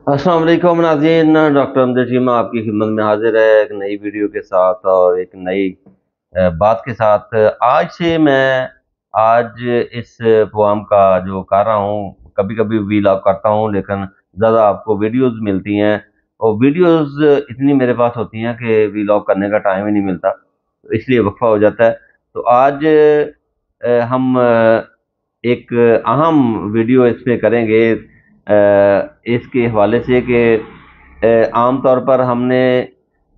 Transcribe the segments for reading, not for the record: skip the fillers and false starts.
अस्सलाम वालेकुम नाज़रीन। डॉक्टर अमजद चीमा आपकी खिदमत में हाजिर है एक नई वीडियो के साथ और एक नई बात के साथ। आज से मैं आज इस प्रोग्राम का जो कर रहा हूँ, कभी कभी वीलॉग करता हूँ लेकिन ज़्यादा आपको वीडियोस मिलती हैं और वीडियोस इतनी मेरे पास होती हैं कि वीलॉग करने का टाइम ही नहीं मिलता, तो इसलिए वक्फा हो जाता है। तो आज हम एक अहम वीडियो इस पे करेंगे इसके हवाले से कि आम तौर पर हमने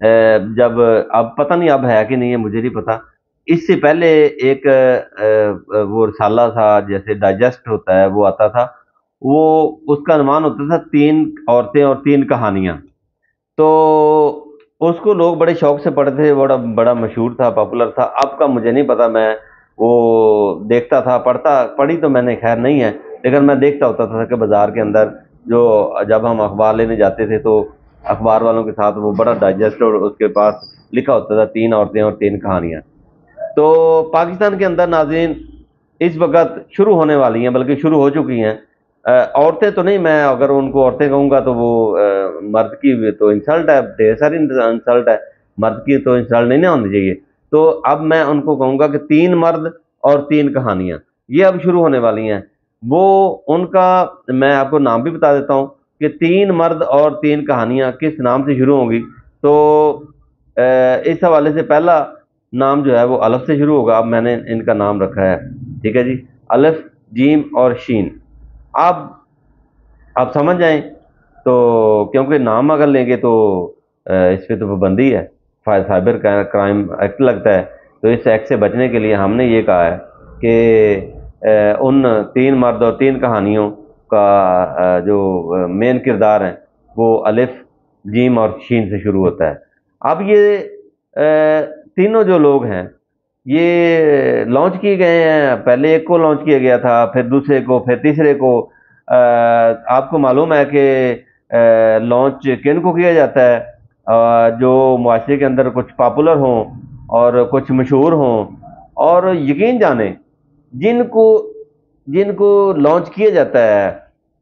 जब, अब पता नहीं अब है कि नहीं है मुझे नहीं पता, इससे पहले एक वो रसाला था जैसे डाइजेस्ट होता है वो आता था, वो उसका अनुमान होता था तीन औरतें और तीन कहानियां। तो उसको लोग बड़े शौक से पढ़ते थे, बड़ा बड़ा मशहूर था, पॉपुलर था। अब का मुझे नहीं पता, मैं वो देखता था, पढ़ी तो मैंने खैर नहीं है, लेकिन मैं देखता होता था कि बाजार के अंदर जो, जब हम अखबार लेने जाते थे तो अखबार वालों के साथ वो बड़ा डाइजेस्ट और उसके पास लिखा होता था तीन औरतें और तीन कहानियां। तो पाकिस्तान के अंदर नाज़रीन इस वक्त शुरू होने वाली हैं, बल्कि शुरू हो चुकी हैं। औरतें तो नहीं, मैं अगर उनको औरतें कहूँगा तो वो मर्द की भी तो इंसल्ट है, ढेर सारी इंसल्ट है, मर्द की तो इंसल्ट नहीं ना होनी चाहिए। तो अब मैं उनको कहूँगा कि तीन मर्द और तीन कहानियाँ ये अब शुरू होने वाली हैं। वो उनका मैं आपको नाम भी बता देता हूँ कि तीन मर्द और तीन कहानियाँ किस नाम से शुरू होंगी। तो इस हवाले से पहला नाम जो है वो अलफ से शुरू होगा। अब मैंने इनका नाम रखा है, ठीक है जी, अलफ, जीम और शीन। आप समझ जाएं, तो क्योंकि नाम अगर लेंगे तो इस पे तो पाबंदी है, साइबर क्राइम एक्ट लगता है। तो इस एक्ट से बचने के लिए हमने ये कहा है कि उन तीन मर्द और तीन कहानियों का जो मेन किरदार हैं वो अलिफ, जीम और शीन से शुरू होता है। अब ये तीनों जो लोग हैं ये लॉन्च किए गए हैं, पहले एक को लॉन्च किया गया था, फिर दूसरे को, फिर तीसरे को। आपको मालूम है कि लॉन्च किन को किया जाता है? जो मुआशरे के अंदर कुछ पॉपुलर हों और कुछ मशहूर हों, और यकीन जाने जिनको जिनको लॉन्च किया जाता है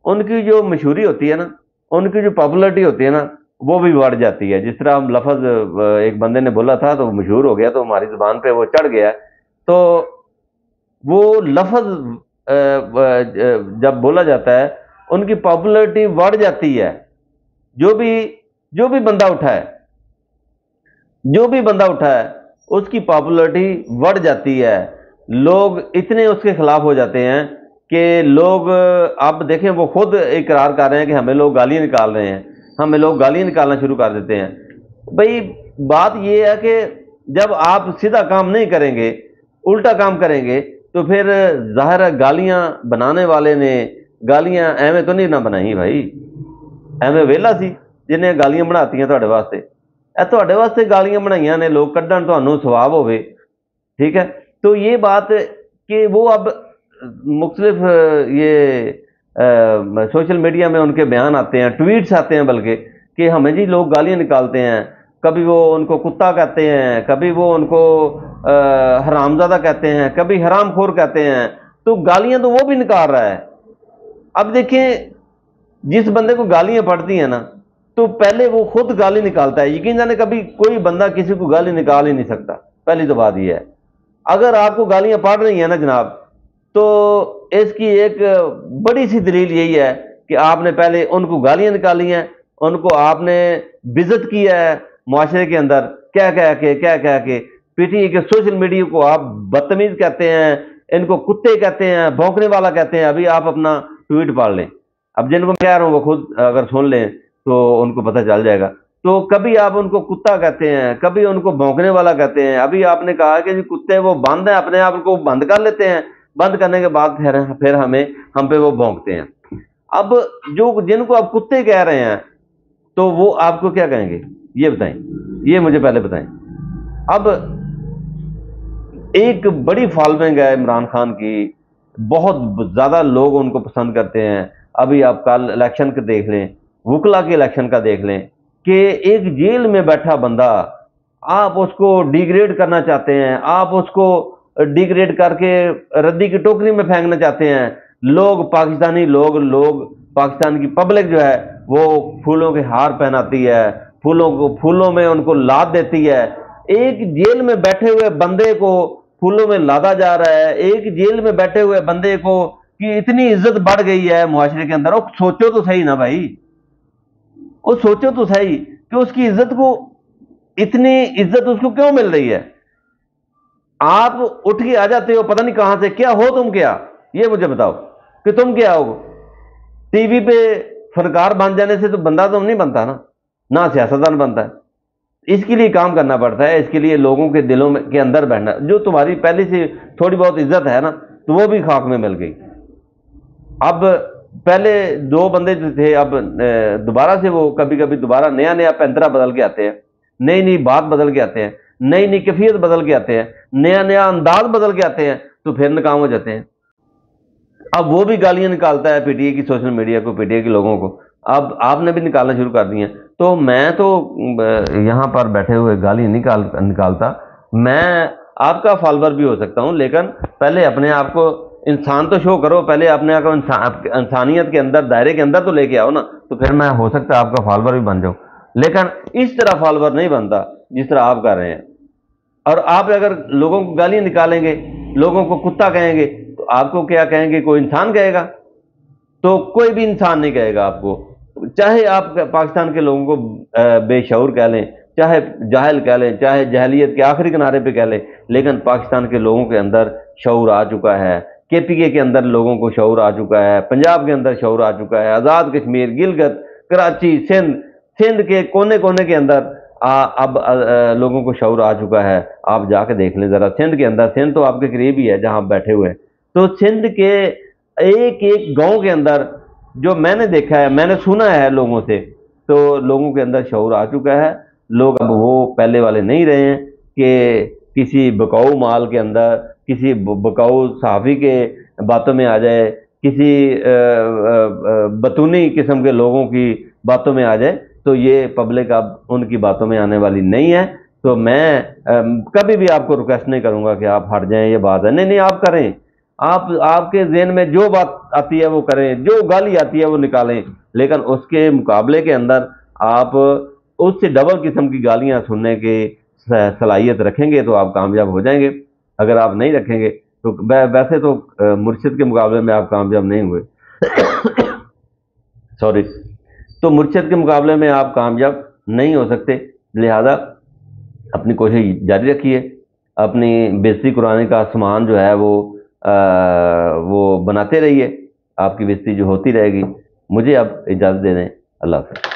उनकी जो मशहूरी होती है ना, उनकी जो पॉपुलरिटी होती है ना, वो भी बढ़ जाती है। जिस तरह हम लफ्ज़ एक बंदे ने बोला था तो मशहूर हो गया, तो हमारी ज़ुबान पे वो चढ़ गया। तो वो लफ्ज़ जब बोला जाता है उनकी पॉपुलरिटी बढ़ जाती है। जो भी जो भी बंदा उठा है जो भी बंदा उठा है उसकी पॉपुलरिटी बढ़ जाती है। लोग इतने उसके खिलाफ हो जाते हैं कि लोग, अब देखें, वो खुद इकरार कर रहे हैं कि हमें लोग गालियां निकाल रहे हैं, हमें लोग गालियां निकालना शुरू कर देते हैं। भाई, बात ये है कि जब आप सीधा काम नहीं करेंगे, उल्टा काम करेंगे, तो फिर जाहिर है गालियां बनाने वाले ने गालियां एवं तो नहीं ना बनाई भाई, एवं वेला सी जिन्हें गालियां बनाती ਤੁਹਾਡੇ वास्ते। ਤੁਹਾਡੇ वास्ते गालियां बनाइया ने लोग ਕੱਢਣ, ਤੁਹਾਨੂੰ ਸਵਾਬ ਹੋਵੇ, ठीक है। तो ये बात कि वो अब मुख्तलिफ ये सोशल मीडिया में उनके बयान आते हैं, ट्वीट्स आते हैं बल्कि, कि हमें जी लोग गालियां निकालते हैं, कभी वो उनको कुत्ता कहते हैं, कभी वो उनको हरामजादा कहते हैं, कभी हरामखोर कहते हैं। तो गालियां तो वो भी निकाल रहा है। अब देखें, जिस बंदे को गालियां पड़ती हैं ना, तो पहले वो खुद गाली निकालता है। यकीन जाने कभी कोई बंदा किसी को गाली निकाल ही नहीं सकता। पहली तो बात यह है, अगर आपको गालियां पड़ रही हैं ना जनाब, तो इसकी एक बड़ी सी दलील यही है कि आपने पहले उनको गालियां निकाली हैं, उनको आपने बेइज्जत किया है मुआशरे के अंदर, क्या कह के पीटी के। सोशल मीडिया को आप बदतमीज कहते हैं, इनको कुत्ते कहते हैं, भौंकने वाला कहते हैं। अभी आप अपना ट्वीट पढ़ लें, अब जिनको मैं कह रहा हूँ वो खुद अगर सुन लें तो उनको पता चल जाएगा। तो कभी आप उनको कुत्ता कहते हैं, कभी उनको भौंकने वाला कहते हैं। अभी आपने कहा कि जी कुत्ते वो बंद है, अपने आप को बंद कर लेते हैं, बंद करने के बाद फिर हम पे वो भौंकते हैं। अब जो जिनको आप कुत्ते कह रहे हैं, तो वो आपको क्या कहेंगे ये बताएं, ये मुझे पहले बताएं। अब एक बड़ी फॉलोइंग है इमरान खान की, बहुत ज्यादा लोग उनको पसंद करते हैं। अभी आप कल इलेक्शन का देख लें, वकला के इलेक्शन का देख लें, कि एक जेल में बैठा बंदा, आप उसको डिग्रेड करना चाहते हैं, आप उसको डिग्रेड करके रद्दी की टोकरी में फेंकना चाहते हैं। लोग पाकिस्तानी लोग पाकिस्तान की पब्लिक जो है وہ پھولوں کے ہار پہناتی ہے، پھولوں میں ان کو لاد دیتی ہے۔ ایک جیل میں بیٹھے ہوئے بندے کو پھولوں میں لادا جا رہا ہے، ایک جیل میں بیٹھے ہوئے بندے کو کہ اتنی عزت بڑھ گئی ہے معاشرے کے اندر۔ وہ سوچو تو صحیح نا بھائی، وہ سوچو تو صحیح کہ اس کی عزت کو، اتنی عزت اس کو کیوں مل رہی ہے؟ آپ اٹھ کے آ جاتے ہو پتہ نہیں کہاں سے، کیا ہو تم؟ کیا یہ مجھے بتاؤ کہ تم کیا ہو؟ ٹی وی پہ فنکار بن جانے سے تو بندہ تو نہیں بنتا نا، نہ سیاستدان بنتا ہے۔ اس کے لیے کام کرنا پڑتا ہے، اس کے لیے لوگوں کے دلوں میں کے اندر بیٹھنا۔ جو تمہاری پہلے سے تھوڑی بہت عزت ہے نا، تو وہ بھی خاک میں مل گئی۔ اب پہلے دو بندے جو تھے، اب دوبارہ سے وہ کبھی کبھی دوبارہ نیا پینترا بدل کے آتے ہیں، نئی بات بدل کے آتے ہیں، نئی کیفیت بدل کے آتے ہیں، نیا انداز بدل کے آتے ہیں، تو پھر ناکام ہو جاتے ہیں۔ اب وہ بھی گالیاں نکالتا ہے پی ٹی اے کی سوشل میڈیا کو، پی ٹی اے کے لوگوں کو، اب آپ نے بھی نکالنا شروع کر دی ہیں۔ تو میں تو یہاں پر بیٹھے ہوئے گالی نکالتا، میں آپ کا فالوور بھی ہو سکتا ہوں، لیکن پہلے اپنے آپ کو انسان تو شو کرو، پہلے اپنے آپ کو انسانیت کے اندر، دائرے کے اندر تو لے کے آؤ نا، تو پھر میں ہو سکتا ہے آپ کا فالوور بھی بن جاؤں۔ لیکن اس طرح فالوور نہیں بنتا جس طرح آپ کر رہے ہیں۔ اور آپ اگر لوگوں کو گالیاں نکالیں گے، لوگوں کو کتا کہیں گے، تو آپ کو کیا کہیں گے؟ کوئی انسان کہے گا؟ تو کوئی بھی انسان نہیں کہے گا آپ کو، چاہے آپ پاکستان کے لوگوں کو بے شعور کہہ لیں، چاہے جاہل کہہ لیں، چاہے جہلیت کے آخری کنارے پہ کہہ لیں، لیکن پاکستان کے لوگوں کے اندر شعور آ چکا ہے، کے پی کے اندر لوگوں کو شعور آ چکا ہے، پنجاب کے اندر شعور آ چکا ہے، آزاد کشمیر، گلگت، کراچی، سندھ کے کونے کونے کے اندر اب لوگوں کو شعور آ چکا ہے۔ آپ جا کے دیکھ لیں ذرا سندھ کے اندر، سندھ تو آپ کے قریب ہی ہے جہاں آپ بیٹھے ہوئے ہیں، تو سندھ کے ایک گاؤں کے اندر جو میں نے دیکھا ہے، میں نے سنا ہے لوگوں سے، تو لوگوں کے اندر شعور آ چکا ہے۔ لوگ اب وہ پہلے والے نہیں رہے ہیں کہ کسی بکاؤ مال کے اندر، کسی بکاؤ صحافی کے باتوں میں آ جائے، کسی بتونی قسم کے لوگوں کی باتوں میں آ جائے، تو یہ پبلک اب ان کی باتوں میں آنے والی نہیں ہے۔ تو میں کبھی بھی آپ کو ریکویسٹ نہیں کروں گا کہ آپ ہٹ جائیں، یہ بات ہے نہیں، آپ کریں، آپ کے ذہن میں جو بات آتی ہے وہ کریں، جو گالی آتی ہے وہ نکالیں، لیکن اس کے مقابلے کے اندر آپ اس سے ڈبل قسم کی گالیاں سننے کی صلاحیت رکھیں گے تو آپ کامیاب ہو جائیں گے۔ اگر آپ نہیں رکھیں گے تو ویسے تو مرشد کے مقابلے میں آپ کامیاب نہیں ہوئے سوری، تو مرشد کے مقابلے میں آپ کامیاب نہیں ہو سکتے، لہذا اپنی کوشش جاری رکھیے، اپنی بےزتی قرآن کا سامان جو ہے وہ بناتے رہیے، آپ کی بےزتی جو ہوتی رہے گی۔ مجھے اب اجازت دے دیں، اللہ حافظ۔